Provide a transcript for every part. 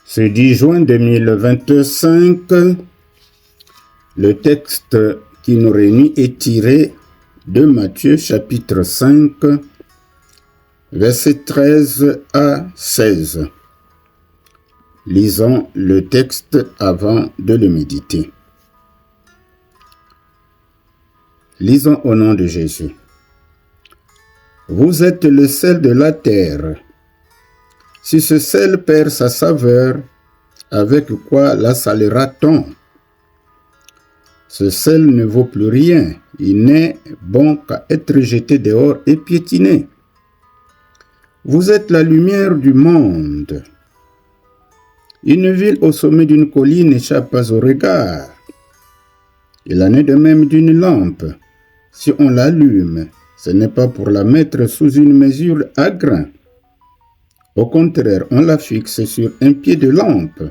Ce 10 juin 2025, le texte qui nous réunit est tiré de Matthieu chapitre 5, versets 13 à 16. Lisons le texte avant de le méditer. Lisons au nom de Jésus. Vous êtes le sel de la terre. Si ce sel perd sa saveur, avec quoi la salera-t-on? Ce sel ne vaut plus rien, il n'est bon qu'à être jeté dehors et piétiné. Vous êtes la lumière du monde. Une ville au sommet d'une colline n'échappe pas au regard. Il en est de même d'une lampe. Si on l'allume, ce n'est pas pour la mettre sous une mesure à grains. Au contraire, on la fixe sur un pied de lampe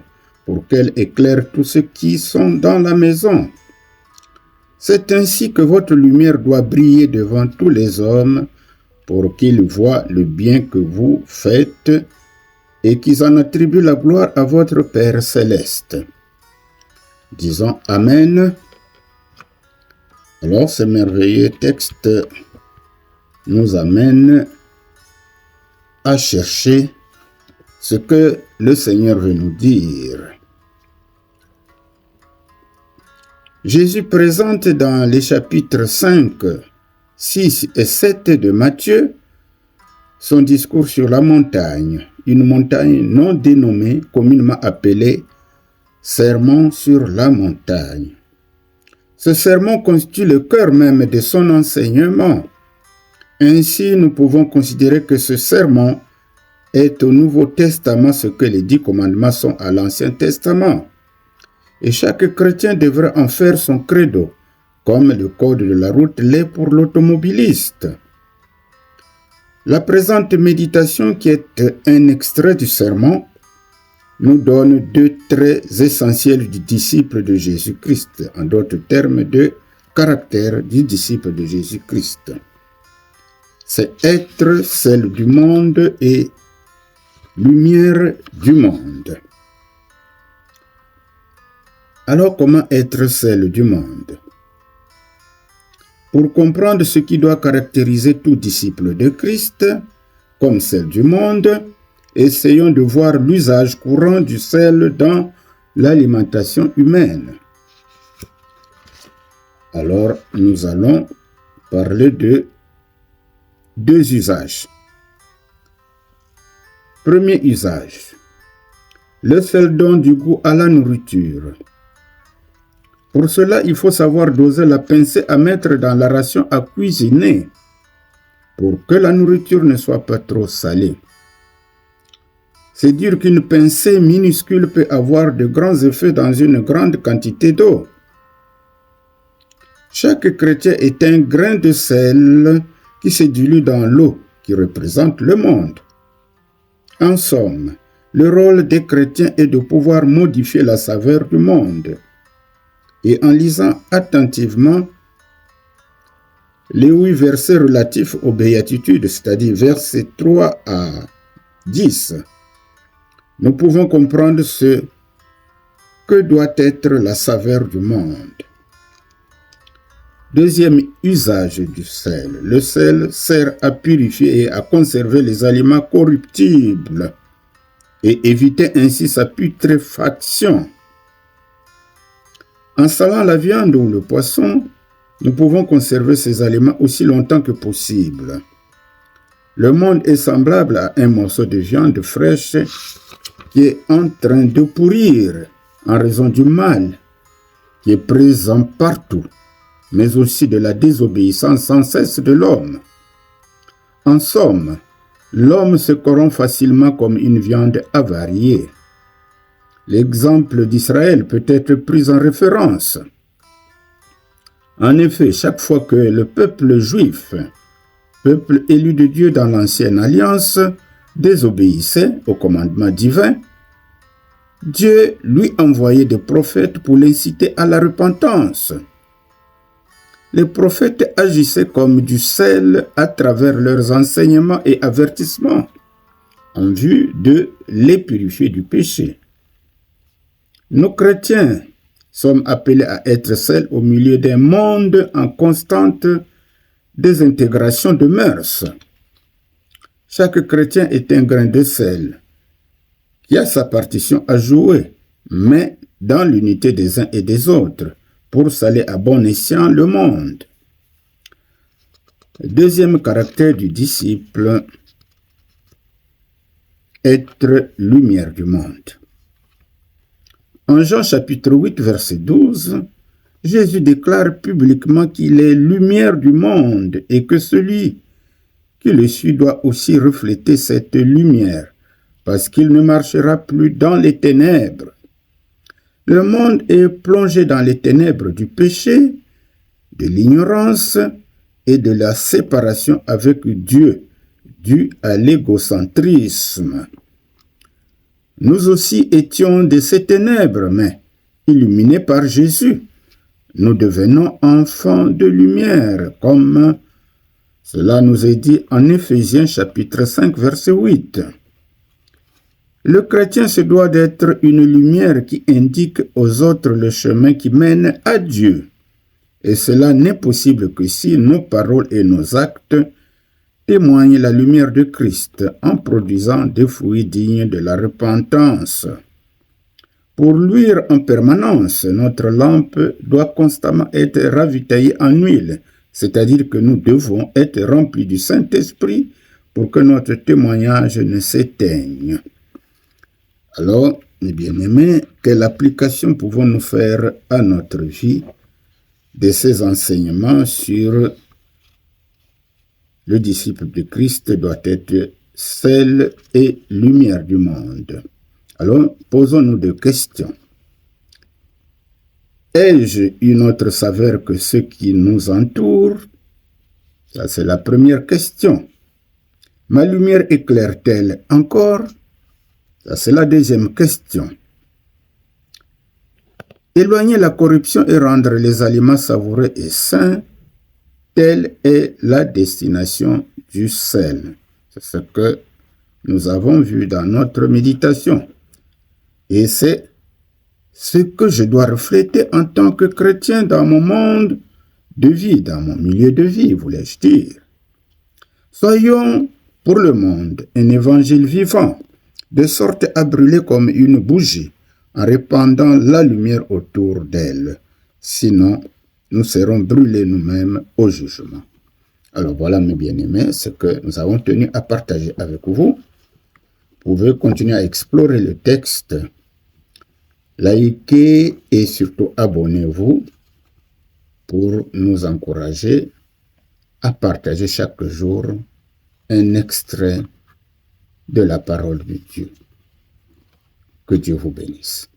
pour qu'elle éclaire tous ceux qui sont dans la maison. C'est ainsi que votre lumière doit briller devant tous les hommes pour qu'ils voient le bien que vous faites et qu'ils en attribuent la gloire à votre Père céleste. Disons Amen. Alors, ce merveilleux texte nous amène à chercher ce que le Seigneur veut nous dire. Jésus présente dans les chapitres 5, 6 et 7 de Matthieu son discours sur la montagne, une montagne non dénommée, communément appelée Sermon sur la montagne. Ce sermon constitue le cœur même de son enseignement. Ainsi, nous pouvons considérer que ce sermon est au Nouveau Testament ce que les 10 commandements sont à l'Ancien Testament. Et chaque chrétien devrait en faire son credo, comme le code de la route l'est pour l'automobiliste. La présente méditation, qui est un extrait du sermon, nous donne 2 traits essentiels du disciple de Jésus-Christ, en d'autres termes, 2 caractères du disciple de Jésus-Christ. C'est être celle du monde et lumière du monde. Alors, comment être celle du monde? Pour comprendre ce qui doit caractériser tout disciple de Christ, comme celle du monde, essayons de voir l'usage courant du sel dans l'alimentation humaine. Alors, nous allons parler de 2 usages. Premier usage, le sel donne du goût à la nourriture. Pour cela, il faut savoir doser la pincée à mettre dans la ration à cuisiner pour que la nourriture ne soit pas trop salée. C'est dire qu'une pincée minuscule peut avoir de grands effets dans une grande quantité d'eau. Chaque chrétien est un grain de sel qui se dilue dans l'eau qui représente le monde. En somme, le rôle des chrétiens est de pouvoir modifier la saveur du monde. Et en lisant attentivement les 8 versets relatifs aux béatitudes, c'est-à-dire versets 3 à 10, nous pouvons comprendre ce que doit être la saveur du monde. Deuxième usage du sel. Le sel sert à purifier et à conserver les aliments corruptibles et éviter ainsi sa putréfaction. En salant la viande ou le poisson, nous pouvons conserver ces aliments aussi longtemps que possible. Le monde est semblable à un morceau de viande fraîche qui est en train de pourrir en raison du mal qui est présent partout, mais aussi de la désobéissance sans cesse de l'homme. En somme, l'homme se corrompt facilement comme une viande avariée. L'exemple d'Israël peut être pris en référence. En effet, chaque fois que le peuple juif, peuple élu de Dieu dans l'ancienne alliance, désobéissait au commandement divin, Dieu lui envoyait des prophètes pour l'inciter à la repentance. Les prophètes agissaient comme du sel à travers leurs enseignements et avertissements, en vue de les purifier du péché. Nous chrétiens sommes appelés à être seuls au milieu d'un monde en constante désintégration de mœurs. Chaque chrétien est un grain de sel qui a sa partition à jouer, mais dans l'unité des uns et des autres, pour saler à bon escient le monde. Deuxième caractère du disciple, être lumière du monde. En Jean chapitre 8, verset 12, Jésus déclare publiquement qu'il est lumière du monde et que celui qui le suit doit aussi refléter cette lumière, parce qu'il ne marchera plus dans les ténèbres. Le monde est plongé dans les ténèbres du péché, de l'ignorance et de la séparation avec Dieu, due à l'égocentrisme. Nous aussi étions de ces ténèbres, mais illuminés par Jésus. Nous devenons enfants de lumière, comme cela nous est dit en Éphésiens chapitre 5, verset 8. Le chrétien se doit d'être une lumière qui indique aux autres le chemin qui mène à Dieu. Et cela n'est possible que si nos paroles et nos actes témoignent la lumière de Christ en produisant des fruits dignes de la repentance. Pour luire en permanence, notre lampe doit constamment être ravitaillée en huile, c'est-à-dire que nous devons être remplis du Saint-Esprit pour que notre témoignage ne s'éteigne. Alors, mes bien-aimés, quelle application pouvons-nous faire à notre vie de ces enseignements sur le disciple de Christ doit être sel et lumière du monde? Alors, posons-nous deux questions. Ai-je une autre saveur que ceux qui nous entourent? Ça, c'est la première question. Ma lumière éclaire-t-elle encore? Ça, c'est la deuxième question. Éloigner la corruption et rendre les aliments savoureux et sains, telle est la destination du sel. C'est ce que nous avons vu dans notre méditation. Et c'est ce que je dois refléter en tant que chrétien dans mon monde de vie, dans mon milieu de vie, voulais-je dire. Soyons pour le monde un évangile vivant, de sorte à brûler comme une bougie, en répandant la lumière autour d'elle. Sinon, nous serons brûlés nous-mêmes au jugement. Alors voilà, mes bien-aimés, ce que nous avons tenu à partager avec vous. Vous pouvez continuer à explorer le texte. Likez et surtout abonnez-vous pour nous encourager à partager chaque jour un extrait de la parole de Dieu. Que Dieu vous bénisse.